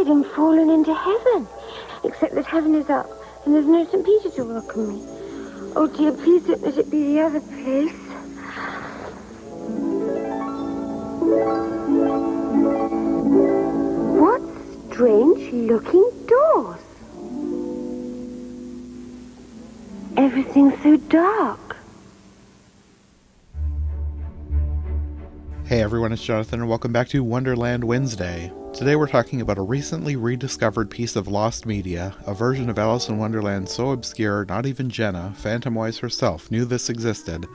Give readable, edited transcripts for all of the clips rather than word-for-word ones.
died and fallen into heaven. Except that heaven is up, and there's no St. Peter to welcome me. Oh dear, please don't let it be the other place. What strange-looking doors. Everything's so dark. Hey everyone, it's Jonathan and welcome back to Wonderland Wednesday. Today we're talking about a recently rediscovered piece of lost media, a version of Alice in Wonderland so obscure not even Jenna, Phantom-wise herself, knew this existed.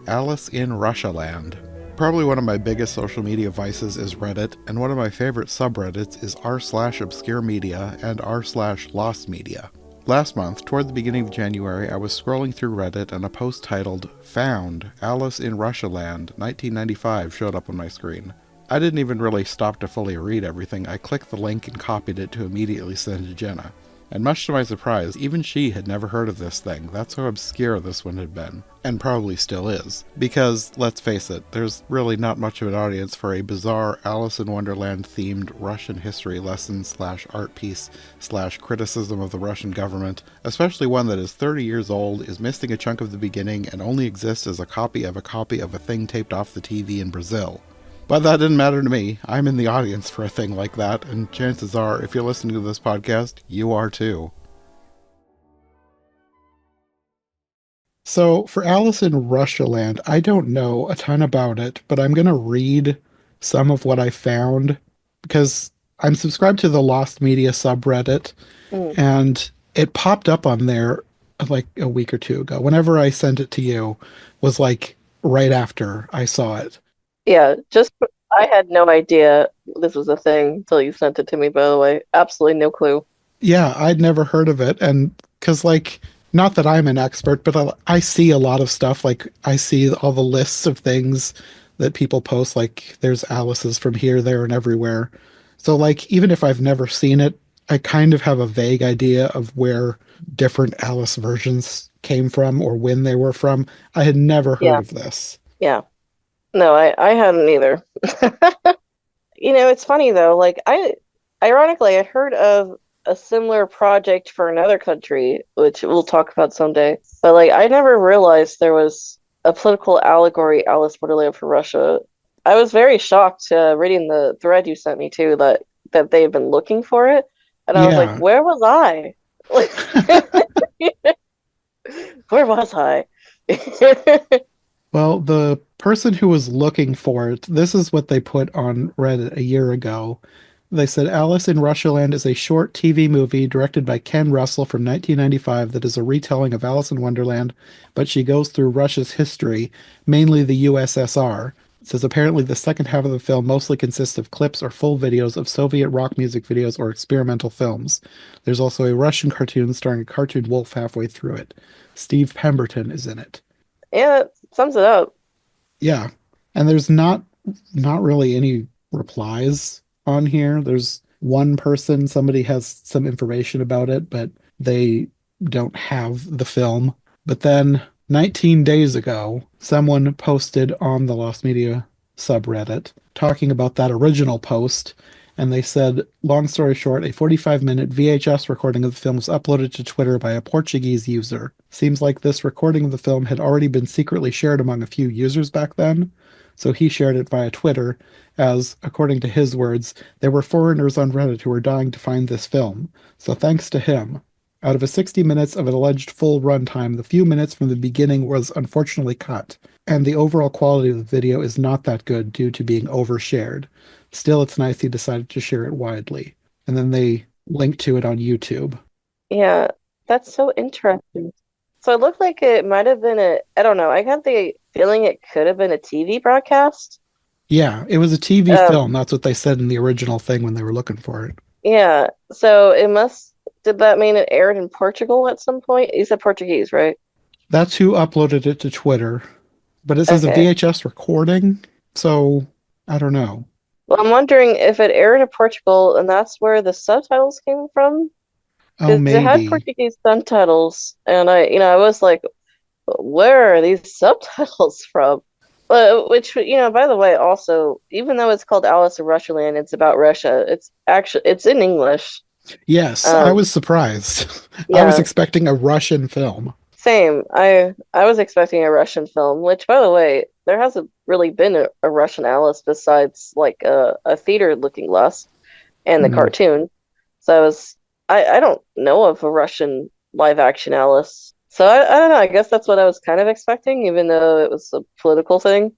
Alice in Russialand. Probably one of my biggest social media vices is Reddit, and one of my favorite subreddits is r/obscure media and r/lost media. Last month, toward the beginning of January, I was scrolling through Reddit and a post titled, "Found, Alice in Russialand, 1995" showed up on my screen. I didn't even really stop to fully read everything. I clicked the link and copied it to immediately send to Jenna. And much to my surprise, even she had never heard of this thing. That's how obscure this one had been. And probably still is. Because, let's face it, there's really not much of an audience for a bizarre Alice in Wonderland themed Russian history lesson / art piece / criticism of the Russian government, especially one that is 30 years old, is missing a chunk of the beginning, and only exists as a copy of a thing taped off the TV in Brazil. But that didn't matter to me. I'm in the audience for a thing like that, and chances are, if you're listening to this podcast, you are too. So, for Alice in Russialand, I don't know a ton about it, but I'm going to read some of what I found, because I'm subscribed to the Lost Media subreddit, and it popped up on there like a week or two ago. Whenever I sent it to you, was like right after I saw it. Yeah, I had no idea this was a thing until you sent it to me, by the way. Absolutely no clue. Yeah, I'd never heard of it. And because, like, not that I'm an expert, but I see a lot of stuff. Like, I see all the lists of things that people post, like, there's Alice's from here, there, and everywhere. So, like, even if I've never seen it, I kind of have a vague idea of where different Alice versions came from or when they were from. I had never heard of this. Yeah. No, I hadn't either. It's funny though, like ironically, I heard of a similar project for another country, which we'll talk about someday. But like I never realized there was a political allegory Alice Wonderland for Russia. I was very shocked reading the thread you sent me too that they had been looking for it. And I was like, where was I? Where was I? Well, the person who was looking for it, this is what they put on Reddit a year ago. They said Alice in Russialand is a short TV movie directed by Ken Russell from 1995 that is a retelling of Alice in Wonderland, but she goes through Russia's history, mainly the USSR. It says apparently the second half of the film mostly consists of clips or full videos of Soviet rock music videos or experimental films. There's also a Russian cartoon starring a cartoon wolf halfway through it. Steve Pemberton is in it. Yeah, that sums it up. Yeah. And there's not really any replies on here. There's one person, somebody has some information about it, but they don't have the film. But then 19 days ago, someone posted on the Lost Media subreddit talking about that original post. And they said, long story short, a 45-minute VHS recording of the film was uploaded to Twitter by a Portuguese user. Seems like this recording of the film had already been secretly shared among a few users back then, so he shared it via Twitter, as, according to his words, there were foreigners on Reddit who were dying to find this film, so thanks to him. Out of a 60 minutes of an alleged full runtime, the few minutes from the beginning was unfortunately cut, and the overall quality of the video is not that good due to being overshared. Still, it's nice he decided to share it widely. And then they linked to it on YouTube. Yeah, that's so interesting. So it looked like it might have been I don't know, I got the feeling it could have been a TV broadcast. Yeah, it was a TV film. That's what they said in the original thing when they were looking for it. Yeah, so did that mean it aired in Portugal at some point? You said Portuguese, right? That's who uploaded it to Twitter. But it says a VHS recording, so I don't know. Well, I'm wondering if it aired in Portugal and that's where the subtitles came from. Oh, maybe. It had Portuguese subtitles, and I was like, where are these subtitles from? Which, by the way, also, even though it's called Alice in Russialand, it's about Russia. It's in English. Yes, I Um, was surprised. I was yeah, expecting a Russian film. same. I was expecting a Russian film, which, by the way, there hasn't really been a Russian Alice besides like a theater looking glass and the Mm, cartoon. So I don't know of a Russian live action Alice. So I don't know. I guess that's what I was kind of expecting, even though it was a political thing.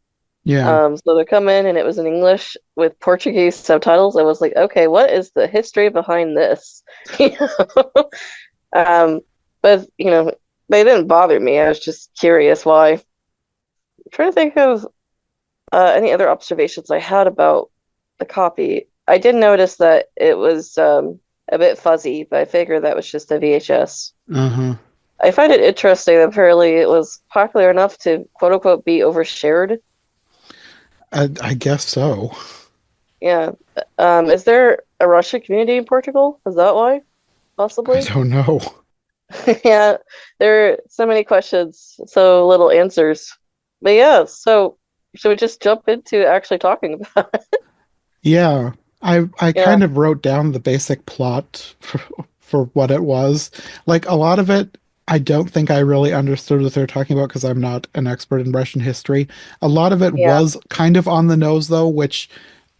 yeah. So to come in and it was in English with Portuguese subtitles, I was like, okay, what is the history behind this? You know? Um, but they didn't bother me. I was just curious why. I'm trying to think of any other observations I had about the copy. I did notice that it was a bit fuzzy, but I figured that was just a VHS. Uh-huh. I find it interesting that apparently it was popular enough to quote unquote be overshared. I guess so. Yeah. Is there a Russian community in Portugal? Is that why? I Possibly? don't know. Yeah, there are so many questions, so little answers. But yeah, so should we just jump into actually talking about it? Yeah, I Yeah, kind of wrote down the basic plot for what it was. Like a lot of it, I don't think I really understood what they're talking about because I'm not an expert in Russian history. A lot of it yeah, was kind of on the nose though, which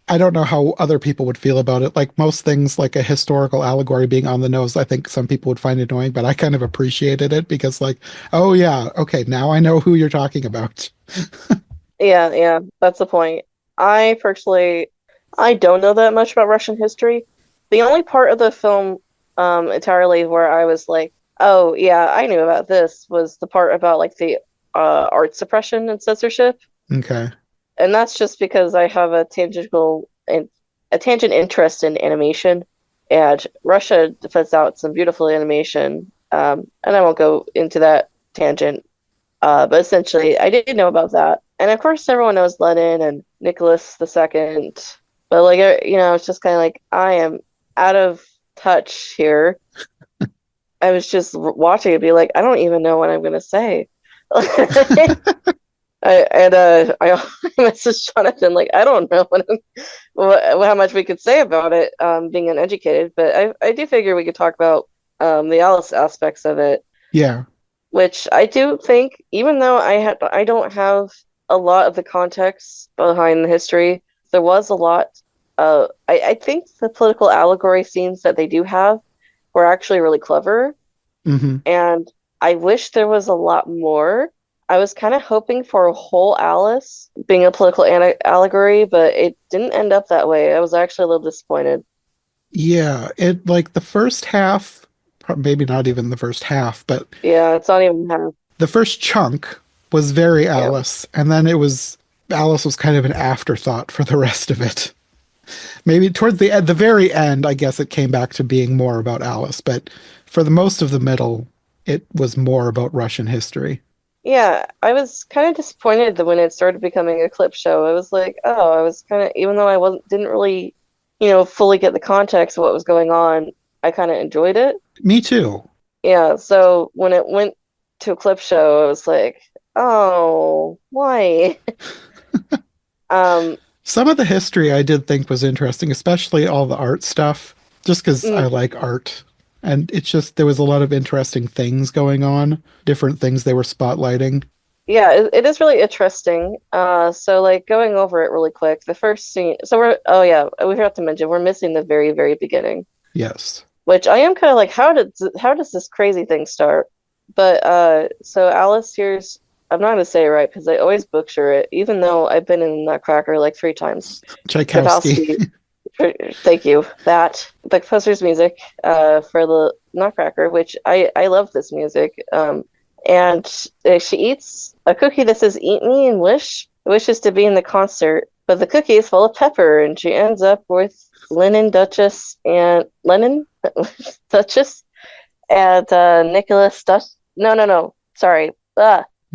I don't know how other people would feel about it. Like most things, like a historical allegory being on the nose, I think some people would find annoying, but I kind of appreciated it because, like, oh yeah, okay, now I know who you're talking about. yeah. That's the point. I personally, I don't know that much about Russian history. The only part of the film, entirely where I was like, oh yeah, I knew about this was the part about like the art suppression and censorship. Okay. And that's just because I have a tangent interest in animation, and Russia puts out some beautiful animation. And I won't go into that tangent, but essentially, I did know about that, and of course, everyone knows Lenin and Nicholas II. But like, it's just kind of like I am out of touch here. I was just watching it, be like, I don't even know what I'm gonna say. I messaged Jonathan like I don't know how much we could say about it, being uneducated, but I do figure we could talk about the Alice aspects of it, Yeah. which I do think, even though I don't have a lot of the context behind the history, there was a lot. I think the political allegory scenes that they do have were actually really clever, Hmm. and I wish there was a lot more. I was kind of hoping for a whole Alice being a political allegory, but it didn't end up that way. I was actually a little disappointed. Yeah. It like the first half, maybe not even the first half, but Yeah, it's not even half. the first chunk was very Yeah, Alice, and then it was Alice was kind of an afterthought for the rest of it. Maybe towards the very end, I guess it came back to being more about Alice, but for the most of the middle, it was more about Russian history. yeah. I was kind of disappointed that when it started becoming a clip show, I was like, oh, I was kind of, even though I wasn't didn't really, fully get the context of what was going on, I kind of enjoyed it. Me too. Yeah, so when it went to a clip show, I was like, oh, why? Um, Some of the history I did think was interesting, especially all the art stuff, just because I mm, like art. And it's just, there was a lot of interesting things going on, different things they were spotlighting. yeah, it is really interesting. So like going over it really quick, the first scene. So oh yeah, we forgot to mention we're missing the very, very beginning, Yes. which I am kind of like, how does this crazy thing start? But so Alice here's, I'm not gonna say it right because I always butcher it, even though I've been in Nutcracker like 3 times. Tchaikovsky. Tchaikovsky. Thank you. That the composer's music for the Nutcracker, which I love this music. And she eats a cookie that says "Eat me" and wishes to be in the concert, but the cookie is full of pepper, and she ends up with Lennon Duchess and Nicholas Dutch. No. Sorry.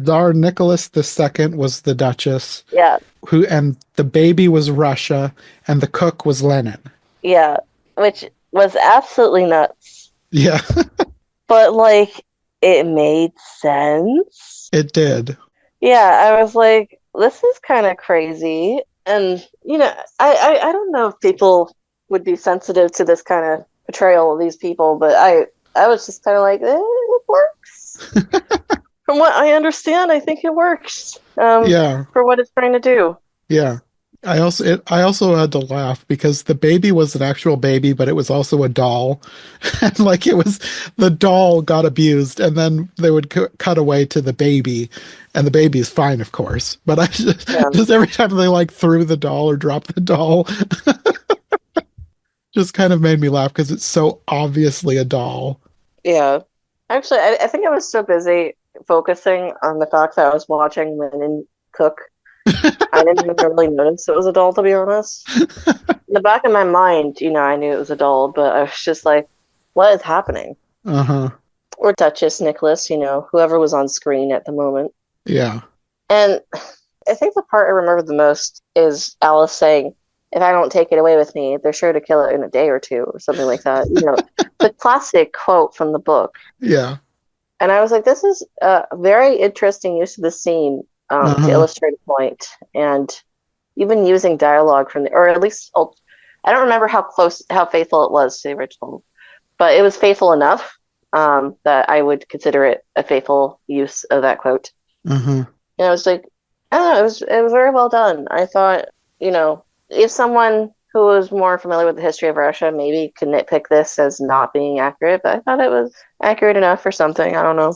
Tsar Nicholas II was the Duchess, Yeah, who and the baby was Russia, and the cook was Lenin. yeah. Which was absolutely nuts. Yeah, But like it made sense. it did. Yeah, I was like, this is kind of crazy. And, I don't know if people would be sensitive to this kind of portrayal of these people, but I was just kind of like, it works. From what I understand, I think it works Yeah, for what it's trying to do. yeah. I also had to laugh because the baby was an actual baby, but it was also a doll, and like it was the doll got abused, and then they would cut away to the baby, and the baby is fine, of course. But I Yeah. just every time they like threw the doll or dropped the doll, just kind of made me laugh because it's so obviously a doll. Yeah. Actually, I think I was so busy focusing on the fact that I was watching Linen cook. I didn't even really notice it was a doll, to be honest. In the back of my mind, I knew it was a doll, but I was just like, what is happening? Uh-huh. Or Duchess, Nicholas, whoever was on screen at the moment. Yeah. And I think the part I remember the most is Alice saying, if I don't take it away with me, they're sure to kill it in a day or two, or something like that. The classic quote from the book. Yeah. And I was like, this is a very interesting use of the scene to Uh-huh. illustrate a point. And even using dialogue from or at least, I don't remember how faithful it was to the original, but it was faithful enough that I would consider it a faithful use of that quote. Uh-huh. And I was like, I don't know, it was very well done. I thought, if someone who was more familiar with the history of Russia maybe could nitpick this as not being accurate, but I thought it was accurate enough for something. I don't know.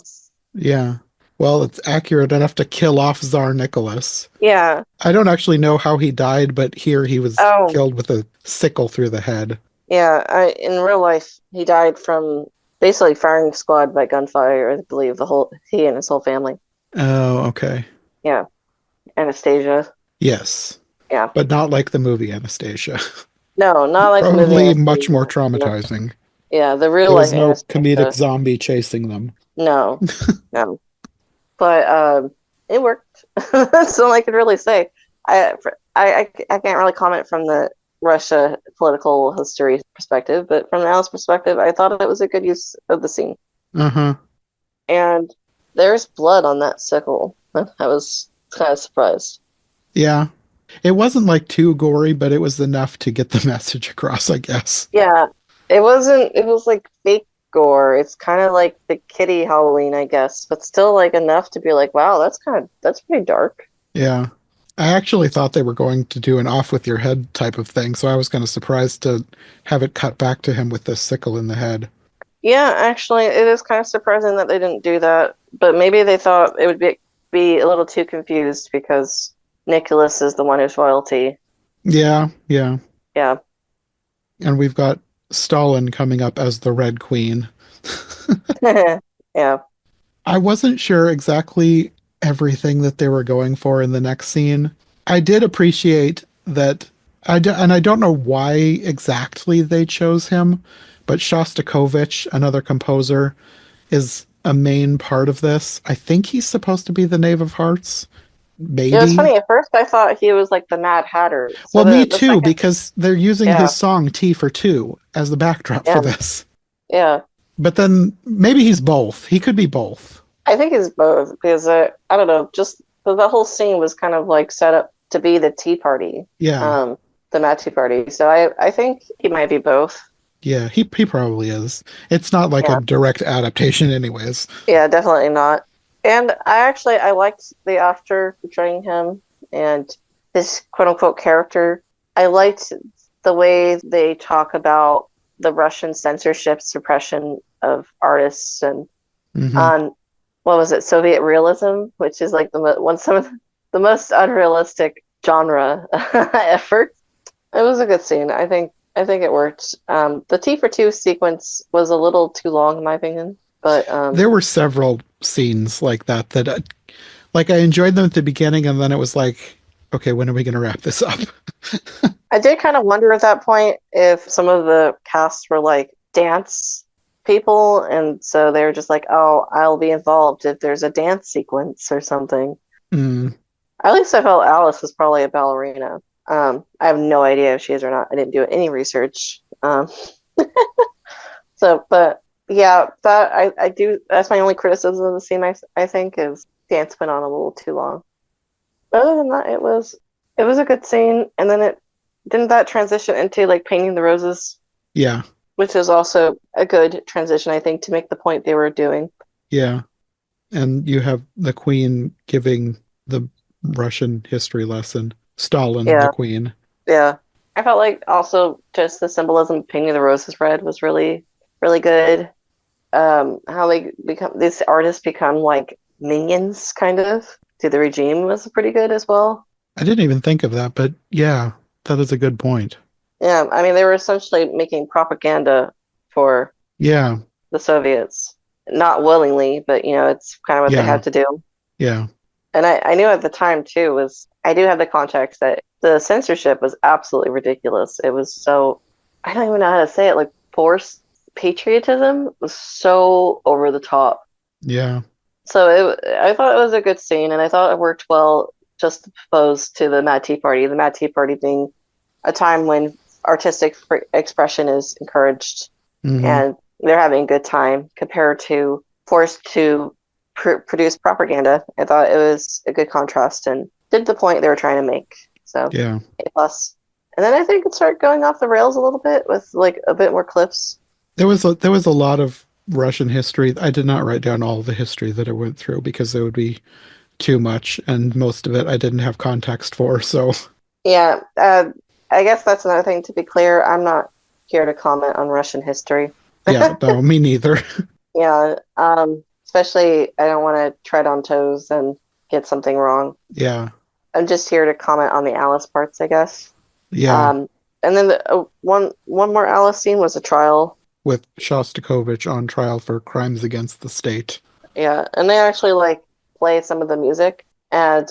Yeah. Well, it's accurate enough to kill off Tsar Nicholas. Yeah. I don't actually know how he died, but here he was Oh, killed with a sickle through the head. yeah. In real life, he died from basically firing squad by gunfire. I believe he and his whole family. Oh, okay. Yeah, Anastasia. Yes, Yeah. but not like the movie Anastasia. No, not like the movie Probably much more Anastasia. No. traumatizing. Yeah, the real There life was no comedic Anastasia. zombie chasing them. No, no. But it worked. That's all I could really say. I can't really comment from the Russia political history perspective, but from Alice's perspective, I thought it was a good use of the scene. Uh-huh. And there's blood on that sickle. I was kind of surprised. Yeah. It wasn't like too gory, but it was enough to get the message across, I guess. Yeah, it wasn't. It was like fake gore. It's kind of like the kitty Halloween, I guess, but still like enough to be like, wow, that's pretty dark. Yeah. I actually thought they were going to do an off with your head type of thing, so I was kind of surprised to have it cut back to him with the sickle in the head. Yeah, actually, it is kind of surprising that they didn't do that, but maybe they thought it would be a little too confused because Nicholas is the one who's royalty. Yeah, yeah. Yeah. And we've got Stalin coming up as the Red Queen. Yeah. I wasn't sure exactly everything that they were going for in the next scene. I did appreciate that, and I don't know why exactly they chose him, but Shostakovich, another composer, is a main part of this. I think he's supposed to be the Knave of Hearts, It was maybe. funny. At first, I thought he was like the Mad Hatter. So Well, me the too, second, because they're using yeah, his song T for Two as the backdrop for yeah, this. yeah. But then maybe he's both. He could be both. I think it's both because I don't know, just the whole scene was kind of like set up to be the Tea Party, Yeah. the Mad Tea Party. So I think he might be both. Yeah, he probably is. It's not like a Yeah, direct adaptation anyways. yeah, definitely not. And I liked the actor portraying him and his quote unquote character. I liked the way they talk about the Russian censorship suppression of artists and Hmm. on what was it, Soviet realism, which is like some of the most unrealistic genre effort. It was a good scene. I think it worked. The T for two sequence was a little too long in my opinion, but There were several scenes like that like I enjoyed them at the beginning and then it was like, okay, when are we going to wrap this up? I did kind of wonder at that point if some of the casts were like dance people, and so they were just like, "Oh, I'll be involved if there's a dance sequence or something." Mm, At least I felt Alice was probably a ballerina. I have no idea if she is or not. I didn't do any research. But yeah, that I do. That's my only criticism of the scene. I think is dance went on a little too long. other than that, it was a good scene. And then it didn't that transition into like painting the roses, Yeah, which is also a good transition, I think, to make the point they were doing. yeah. And you have the Queen giving the Russian history lesson. Stalin, the Yeah, Queen. yeah. I felt like also just the symbolism of painting the roses red was really, really good. How they become these artists become like minions, kind of, to the regime was pretty good as well. I didn't even think of that, but yeah, that is a good point. Yeah, I mean, they were essentially making propaganda for Yeah, the Soviets, not willingly, but it's kind of what they yeah, had to do. yeah, And I knew at the time too was I do have the context that the censorship was absolutely ridiculous. It was so I don't even know how to say it, like forced patriotism was so over the top. yeah, So I thought it was a good scene, and I thought it worked well just opposed to the Mad Tea Party. The Mad Tea Party being a time when artistic expression is encouraged hmm, and they're having a good time compared to forced to produce propaganda. I thought it was a good contrast and did the point they were trying to make. So yeah. A plus. And then I think it started going off the rails a little bit with like a bit more clips. There was a lot of Russian history. I did not write down all the history that I went through because it would be too much, and most of it I didn't have context for. So Yeah, I guess that's another thing to be clear. I'm not here to comment on Russian history. yeah, no, me neither. Yeah, especially I don't want to tread on toes and get something wrong. Yeah, I'm just here to comment on the Alice parts, I guess. yeah. Um, and then one more Alice scene was a trial. With Shostakovich on trial for crimes against the state. Yeah, and they actually like play some of the music, and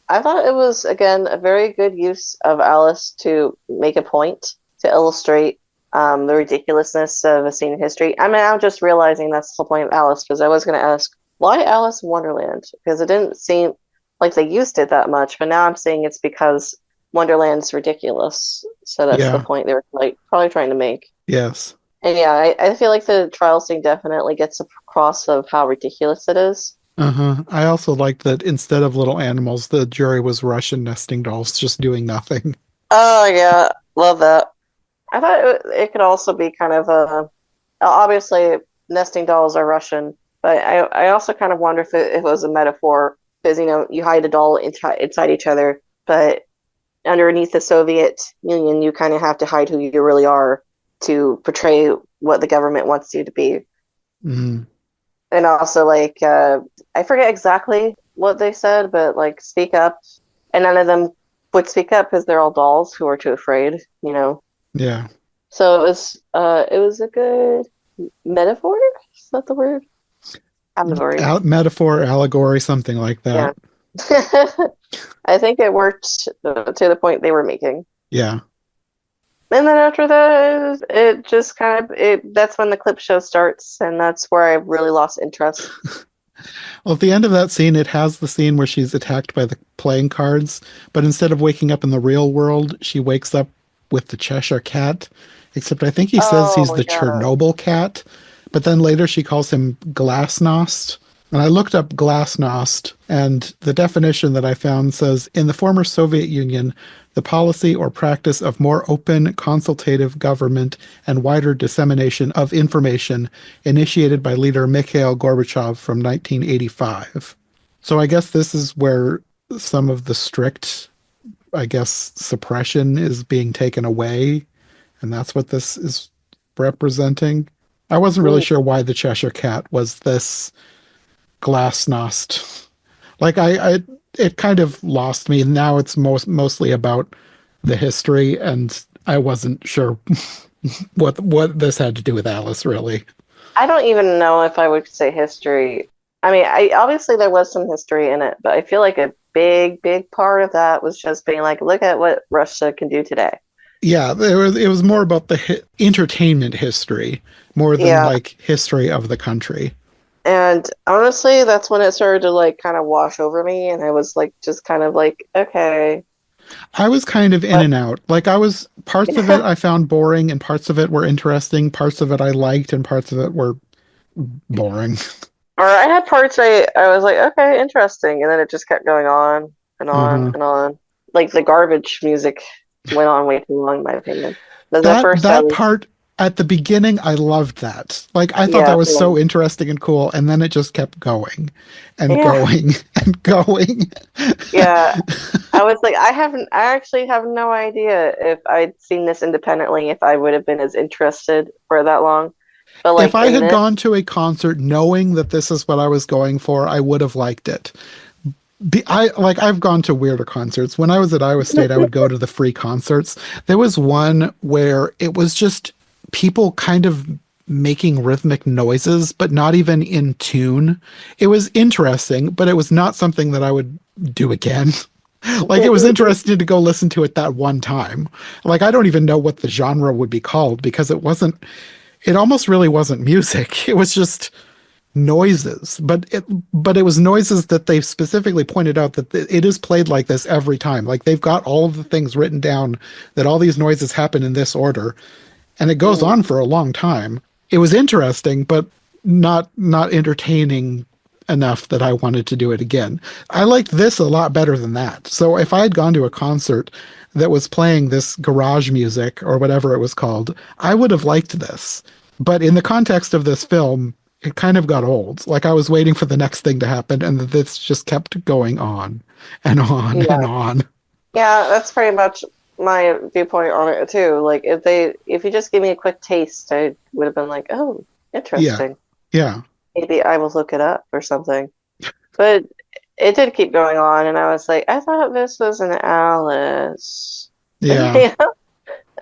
I thought it was again a very good use of Alice to make a point to illustrate the ridiculousness of a scene in history. I mean, I'm just realizing that's the point of Alice because I was going to ask why Alice in Wonderland because it didn't seem like they used it that much, but now I'm saying it's because Wonderland's ridiculous. So that's the Yeah, point they were like probably trying to make. yes. And yeah, I feel like the trial scene definitely gets across of how ridiculous it is. Uh-huh. I also liked that instead of little animals, the jury was Russian nesting dolls just doing nothing. Oh yeah, love that. I thought it could also be kind of a obviously nesting dolls are Russian, but I also kind of wonder if it was a metaphor because you hide a doll inside each other, but underneath the Soviet Union you kind of have to hide who you really are to portray what the government wants you to be. Mm, And also like I forget exactly what they said, but like speak up, and none of them would speak up because they're all dolls who are too afraid. yeah. So it was a good metaphor. Is that the word? Allegory. Metaphor, allegory, something like Yeah. that. I think it worked to the point they were making. Yeah. And then after that, it just kind of that's when the clip show starts, and that's where I really lost interest. Well, at the end of that scene, it has the scene where she's attacked by the playing cards, but instead of waking up in the real world, she wakes up with the Cheshire Cat. Except I think he says he's Oh the yeah. Chernobyl cat, but then later she calls him Glasnost. And I looked up Glasnost, and the definition that I found says in the former Soviet Union, the policy or practice of more open, consultative government and wider dissemination of information initiated by leader Mikhail Gorbachev from 1985. So I guess this is where some of the strict, I guess, suppression is being taken away, and that's what this is representing. I wasn't really Mm. sure why the Cheshire Cat was this glasnost. Like it kind of lost me. Now it's mostly about the history, and I wasn't sure what this had to do with Alice, really. I don't even know if I would say history. I mean, I obviously there was some history in it, but I feel like a big part of that was just being like, look at what Russia can do today. Yeah, it was more about the entertainment history more than Yeah, like history of the country. and honestly, that's when it started to like kind of wash over me, and I was like, just kind of like, okay, I was kind of in but and out. Like I was parts of it I found boring and parts of it were interesting, parts of it I liked and parts of it were boring. or I had parts I was like, okay, interesting, and then it just kept going on. and on Uh-huh. and on. Like the garbage music went on way too long, in my opinion. But at That first I that was, part at the beginning, I loved that. Like I thought yeah, that was so so, interesting and cool, and then it just kept going and yeah, going and going. yeah. I was like, I actually have no idea if I'd seen this independently, if I would have been as interested for that long. But If like I in had this, gone to a concert knowing that this is what I was going for, I would have liked it. I've gone to weirder concerts. When I was at Iowa State, I would go to the free concerts. There was one where it was just people kind of making rhythmic noises, but not even in tune. It was interesting, but it was not something that I would do again. Like it was interesting to go listen to it that one time. Like I don't even know what the genre would be called because it almost really wasn't music. It was just noises, but it was noises that they specifically pointed out that it is played like this every time. Like they've got all of the things written down that all these noises happen in this order, and it goes mm, on for a long time. It was interesting, but not entertaining enough that I wanted to do it again. I liked this a lot better than that. So if I had gone to a concert that was playing this garage music or whatever it was called, I would have liked this. But in the context of this film, it kind of got old. Like I was waiting for the next thing to happen, and this just kept going on and on and yeah, on. yeah, that's pretty much my viewpoint on it too. Like if you just gave me a quick taste, I would have been like, oh, Yeah, interesting. yeah, Maybe I will look it up or something. But it did keep going on, and I was like, I thought this was an Alice. yeah. Yeah.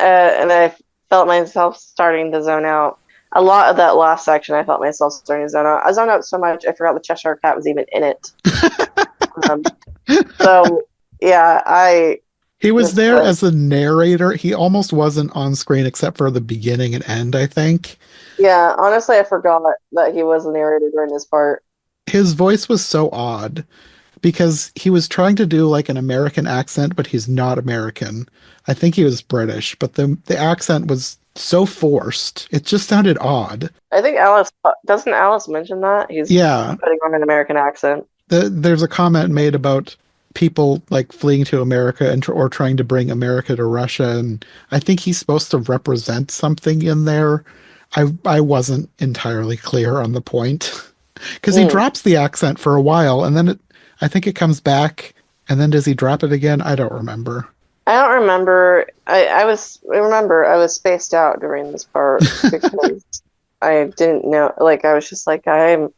And I felt myself starting to zone out. A lot of that last section, I felt myself starting to zone out. I zoned out so much, I forgot the Cheshire Cat was even in it. Um, so, yeah, I He was just, there as a narrator. He almost wasn't on screen except for the beginning and end, I think. yeah, honestly, I forgot that he was the narrator during this part. His voice was so odd because he was trying to do like an American accent, but he's not American. I think he was British, but the accent was so forced. It just sounded odd. I think doesn't Alice mention that? He's Yeah, putting on an American accent. there's a comment made about people like fleeing to America or trying to bring America to Russia, and I think he's supposed to represent something in there. I wasn't entirely clear on the point because he Mm. drops the accent for a while, and then I think it comes back, and then does he drop it again? I don't remember. I don't remember. I remember I was spaced out during this part because I didn't know. Like I was just like, this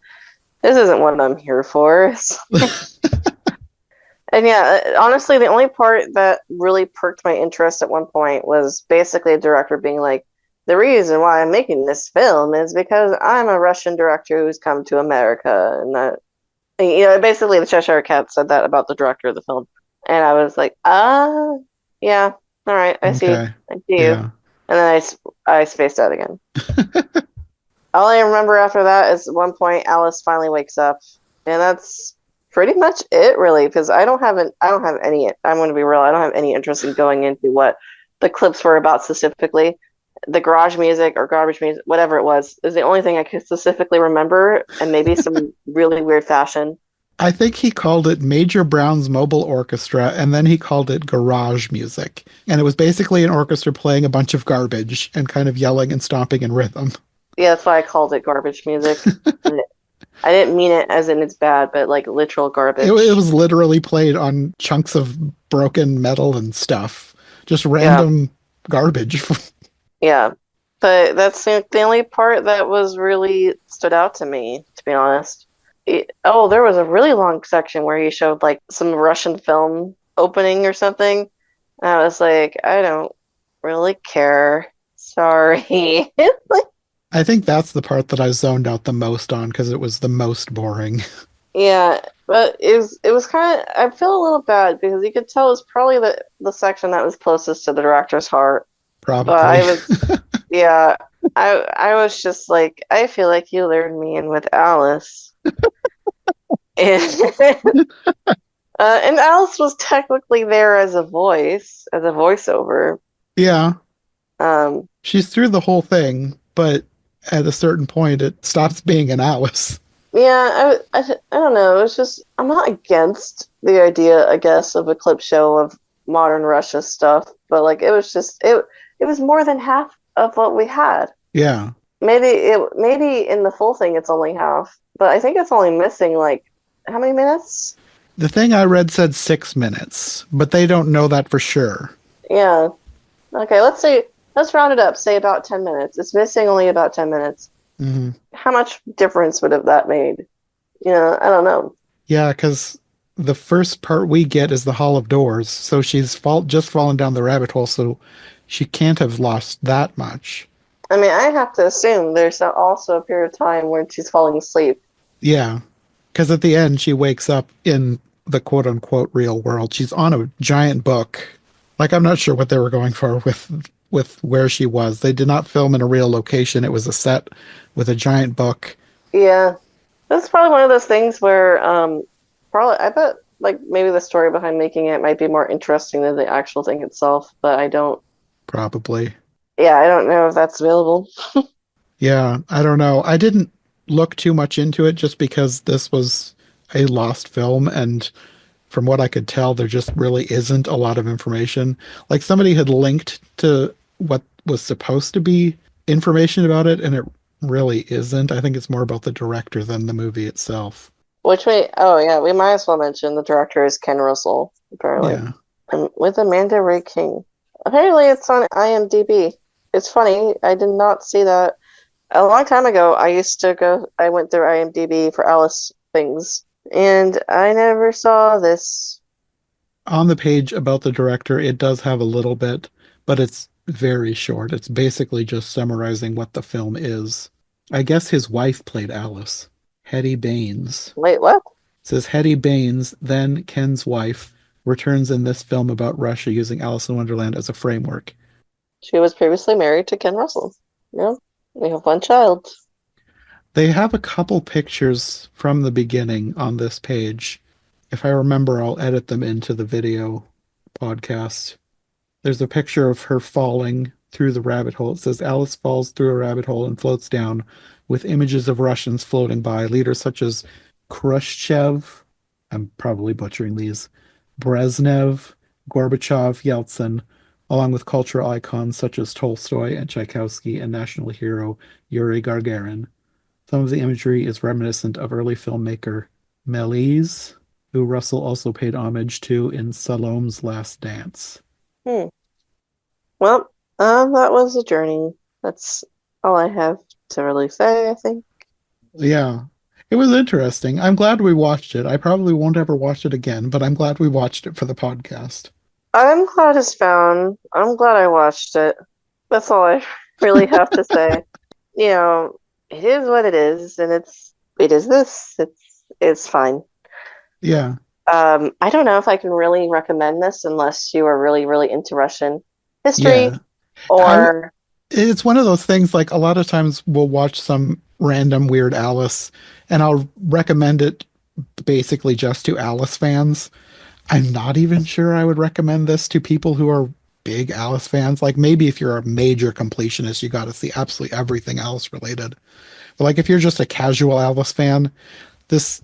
isn't what I'm here for. And yeah, honestly, the only part that really perked my interest at one point was basically a director being like, the reason why I'm making this film is because I'm a Russian director who's come to America, and that, basically the Cheshire Cat said that about the director of the film, and I was like, yeah, all right, Okay. I see you, Yeah. and then I spaced out again. All I remember after that is at one point Alice finally wakes up, and that's pretty much it, really, because I don't have any. I'm going to be real. I don't have any interest in going into what the clips were about specifically. The garage music or garbage music, whatever it was, is the only thing I can specifically remember, and maybe some really weird fashion. I think he called it Major Brown's Mobile Orchestra, and then he called it garage music. And it was basically an orchestra playing a bunch of garbage and kind of yelling and stomping in rhythm. Yeah, that's why I called it garbage music. And I didn't mean it as in it's bad, but like literal It garbage. was literally played on chunks of broken metal and stuff. Just Yeah, random garbage. yeah. But that's the only part that was really stood out to me, to be honest. Oh, there was a really long section where he showed like some Russian film opening or something. And I was like, I don't really care. Sorry. Like, I think that's the part that I zoned out the most on because it was the most boring. yeah, but it was kind of I feel a little bad because you could tell it was probably the section that was closest to the director's heart. But Probably. I was yeah, I was just like I feel like you lured me in with Alice. And and Alice was technically there as a voice, as a voiceover. Yeah, Um, she's through the whole thing, but at a certain point, it stops being an Alice. I don't know. It's just I'm not against the idea, I guess, of a clip show of modern Russia stuff, but like it was more than half of what we had. Yeah. Maybe in the full thing it's only half, but I think it's only missing like how many minutes? The thing I read said 6 minutes, but they don't know that for sure. Yeah. Okay, let's round it up. Say about 10 minutes. It's missing only about 10 minutes. Hmm. How much difference would have that made? I don't know. Yeah, because the first part we get is the Hall of Doors, so just fallen down the rabbit hole, so she can't have lost that much. I mean, I have to assume there's also a period of time when she's falling asleep. Yeah, because at the end she wakes up in the quote unquote real world. She's on a giant book. Like I'm not sure what they were going for with where she was. They did not film in a real location. It was a set with a giant book. Yeah, that's probably one of those things where, probably I bet like maybe the story behind making it might be more interesting than the actual thing itself. But I don't. Probably. Yeah, I don't know if that's available. Yeah, I don't know. I didn't look too much into it just because this was a lost film, and from what I could tell, there just really isn't a lot of information. Like somebody had linked to what was supposed to be information about it, and it really isn't. I think it's more about the director than the movie itself. Oh yeah, we might as well mention the director is Ken Russell, apparently, Yeah. and with Amanda Ray King. Apparently, it's on IMDb. It's funny, I did not see that. A long time ago, I went through IMDb for Alice things, and I never saw this. On the page about the director, it does have a little bit, but it's very short. It's basically just summarizing what the film is. I guess his wife played Alice, Hetty Baines. Wait, what? It says Hetty Baines, then Ken's wife, returns in this film about Russia using Alice in Wonderland as a framework. She was previously married to Ken Russell. Yeah, we have one child. They have a couple pictures from the beginning on this page. If I remember, I'll edit them into the video podcast. There's a picture of her falling through the rabbit hole. It says Alice falls through a rabbit hole and floats down with images of Russians floating by, leaders such as Khrushchev, I'm probably butchering these, Brezhnev, Gorbachev, Yeltsin, along with cultural icons such as Tolstoy and Tchaikovsky and national hero Yuri Gagarin. Some of the imagery is reminiscent of early filmmaker Méliès, who Russell also paid homage to in Salome's Last Dance. Hmm. Well, that was a journey. That's all I have to really say, I think. Yeah, it was interesting. I'm glad we watched it. I probably won't ever watch it again, but I'm glad we watched it for the podcast. I'm glad it's found. I'm glad I watched it. That's all I really have to say. It is what it is, and it is this. It's fine. Yeah. I don't know if I can really recommend this unless you are really, really into Russian history Yeah. or It's one of those things, like a lot of times we'll watch some random weird Alice and I'll recommend it basically just to Alice fans. I'm not even sure I would recommend this to people who are big Alice fans. Like maybe if you're a major completionist, you got to see absolutely everything Alice related. But like if you're just a casual Alice fan, this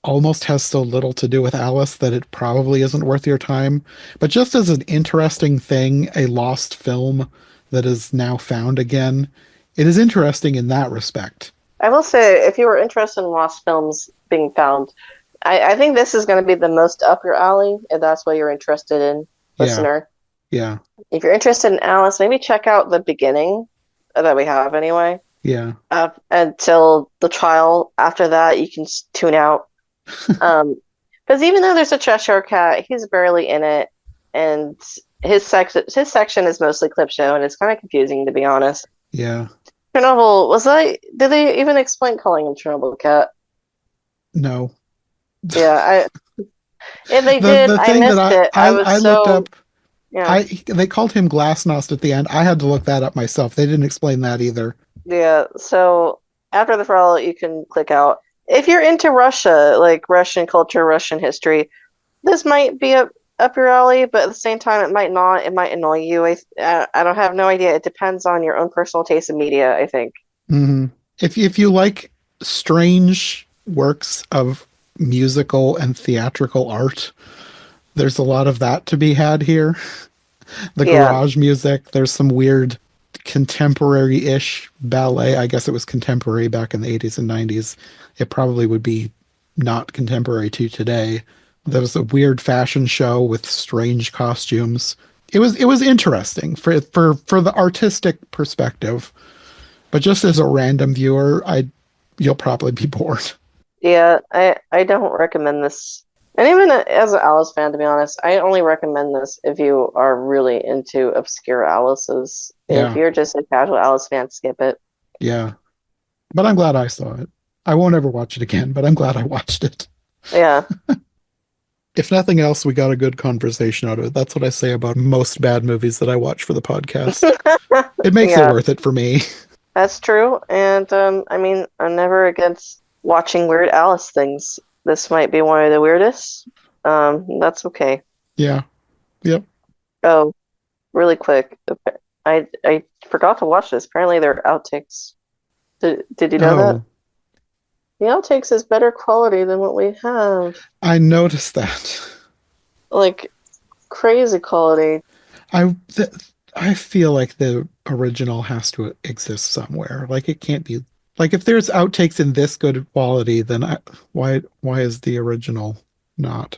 almost has so little to do with Alice that it probably isn't worth your time. But just as an interesting thing, a lost film that is now found again, it is interesting in that respect. I will say, if you were interested in lost films being found, I think this is going to be the most up your alley, if that's what you're interested in, listener. Yeah. If you're interested in Alice, maybe check out the beginning that we have anyway. Yeah. Until the trial. After that, you can tune out. Because even though there's a Cheshire Cat, he's barely in it, and his section is mostly clip show, and it's kind of confusing, to be honest. Yeah. Chernobyl, did they even explain calling him Chernobyl Cat? No. Yeah, if they did, I missed it. I looked up. Yeah. They called him Glasnost at the end. I had to look that up myself. They didn't explain that either. Yeah, so after the trial, you can click out. If you're into Russia, like Russian culture, Russian history, this might be up your alley, but at the same time, it might not. It might annoy you. I don't have no idea. It depends on your own personal taste in media, I think. Mm-hmm. If you like strange works of musical and theatrical art. There's a lot of that to be had here. The Yeah. garage music, there's some weird contemporary-ish ballet. I guess it was contemporary back in the 80s and 90s. It probably would be not contemporary to today. There was a weird fashion show with strange costumes. It was interesting for the artistic perspective, but just as a random viewer, you'll probably be bored. Yeah, I don't recommend this. And even as an Alice fan, to be honest, I only recommend this if you are really into obscure Alice's. If Yeah, you're just a casual Alice fan, skip it. yeah. But I'm glad I saw it. I won't ever watch it again, but I'm glad I watched it. Yeah. If nothing else, we got a good conversation out of it. That's what I say about most bad movies that I watch for the podcast. It makes it Yeah, worth it for me. that's true. And I mean, I'm never against watching weird Alice things. This might be one of the weirdest. That's okay. Yeah. Yep. Oh, really quick. I forgot to watch this. Apparently, there are outtakes. Did you know that? Oh, The outtakes is better quality than what we have. I noticed that. Like crazy quality. I th I feel like the original has to exist somewhere. Like it can't be like if there's outtakes in this good quality, then why is the original not?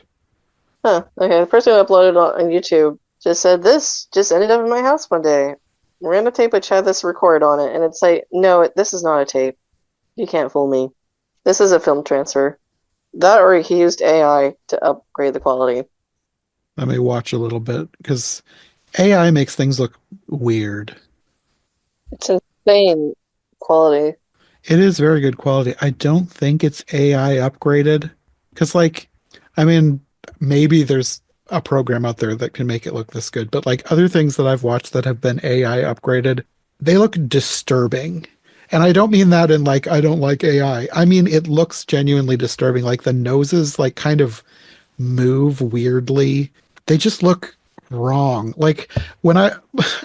Huh. Okay, the person who uploaded it on YouTube just said this just ended up in my house one day. Ran a tape which had this recorded on it, and it's like, no, this is not a tape. You can't fool me. This is a film transfer. That or he used AI to upgrade the quality. Let me watch a little bit because AI makes things look weird. It's insane quality. It is very good quality. I don't think it's AI upgraded because, like, I mean, maybe there's a program out there that can make it look this good, but like other things that I've watched that have been AI upgraded, they look disturbing. And I don't mean that in like, I don't like AI. I mean, it looks genuinely disturbing. Like the noses, like, kind of move weirdly. They just look wrong. Like when I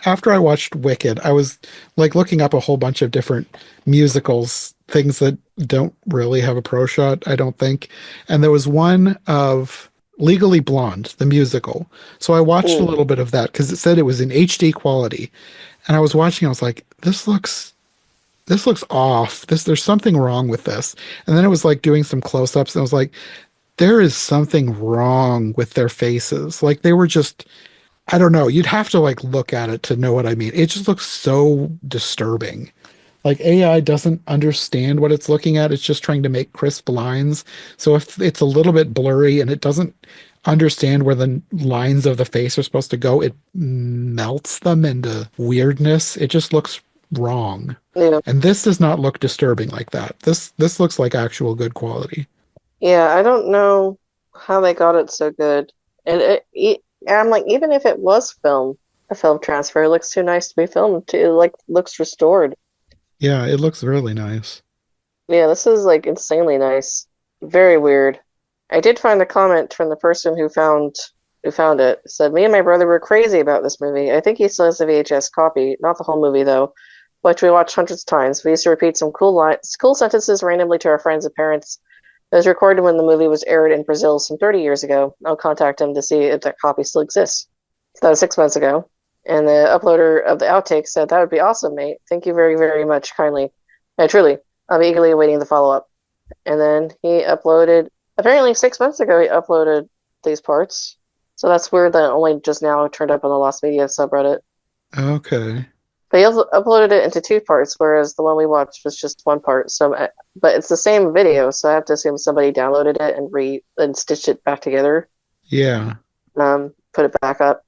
after I watched Wicked, I was like looking up a whole bunch of different musicals, things that don't really have a pro shot, I don't think. And there was one of Legally Blonde, the musical. So I watched a Mm. little bit of that because it said it was in HD quality. And I was watching, I was like, this looks off. There's something wrong with this. And then it was like doing some close-ups and I was like, there is something wrong with their faces. Like they were just, I don't know. You'd have to like look at it to know what I mean. It just looks so disturbing. Like AI doesn't understand what it's looking at. It's just trying to make crisp lines. So if it's a little bit blurry and it doesn't understand where the lines of the face are supposed to go, it melts them into weirdness. It just looks wrong. Yeah. And this does not look disturbing like that. This looks like actual good quality. Yeah, I don't know how they got it so good. And I'm like, even if it was a film transfer, it looks too nice to be filmed too. It like looks restored. Yeah, it looks really nice. Yeah, this is like insanely nice. Very weird. I did find a comment from the person who found it. It said, "Me and my brother were crazy about this movie. I think he still has the VHS copy, not the whole movie though, which we watched hundreds of times. We used to repeat some cool sentences randomly to our friends and parents. It was recorded when the movie was aired in Brazil some 30 years ago. I'll contact him to see if that copy still exists." So that was 6 months ago. And the uploader of the outtake said, "That would be awesome, mate. Thank you very, very much kindly. Truly, I'm eagerly awaiting the follow-up." And then he uploaded, apparently 6 months ago, he uploaded these parts. So that's weird that it only just now turned up on the Lost Media subreddit. Okay. But he uploaded it into two parts, whereas the one we watched was just one part. But it's the same video, so I have to assume somebody downloaded it and stitched it back together, Yeah. put it back up.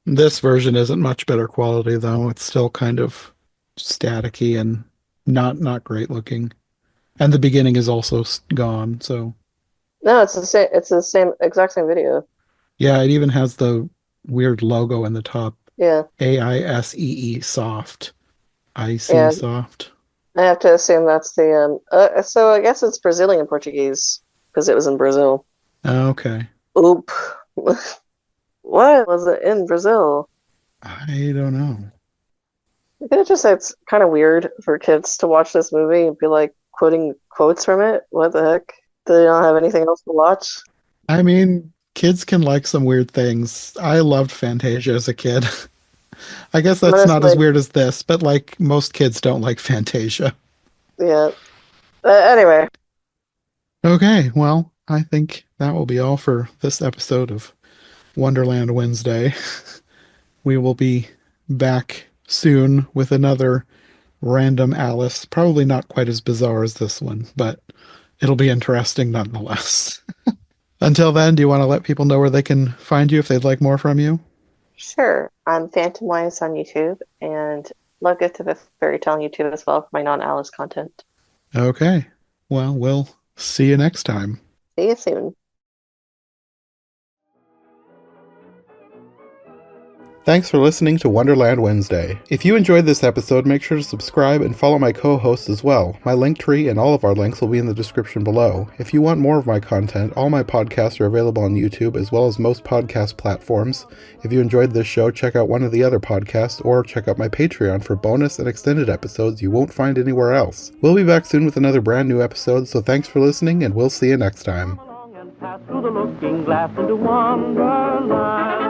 This version isn't much better quality though. It's still kind of staticky and not great looking. And the beginning is also gone, so No, it's the same. It's the same exact same video. yeah, it even has the weird logo in the top. Yeah, AISEE soft. IC yeah. soft. I have to assume that's the. So I guess it's Brazilian Portuguese because it was in Brazil. Okay. Oop. Why was it in Brazil? I don't know. It just it's kind of weird for kids to watch this movie and be like, quoting quotes from it. What the heck? Do they not have anything else to watch? I mean, kids can like some weird things. I loved Fantasia as a kid. I guess that's not as Honestly, weird as this, but like most kids don't like Fantasia. yeah. Anyway, Okay, well, I think that will be all for this episode of Wonderland Wednesday. We will be back soon with another random Alice. Probably not quite as bizarre as this one, but it'll be interesting nonetheless. Until then, do you want to let people know where they can find you if they'd like more from you? sure. I'm Phantom Wise on YouTube, and log it to the Fairy Tale on YouTube as well for my non-Alice content. Okay. Well, we'll see you next time. See you soon. Thanks for listening to Wonderland Wednesday. If you enjoyed this episode, make sure to subscribe and follow my co-hosts as well. My Linktree and all of our links will be in the description below. If you want more of my content, all my podcasts are available on YouTube as well as most podcast platforms. If you enjoyed this show, check out one of the other podcasts or check out my Patreon for bonus and extended episodes you won't find anywhere else. We'll be back soon with another brand new episode, so thanks for listening and we'll see you next time. Come along and pass through the looking glass into Wonderland.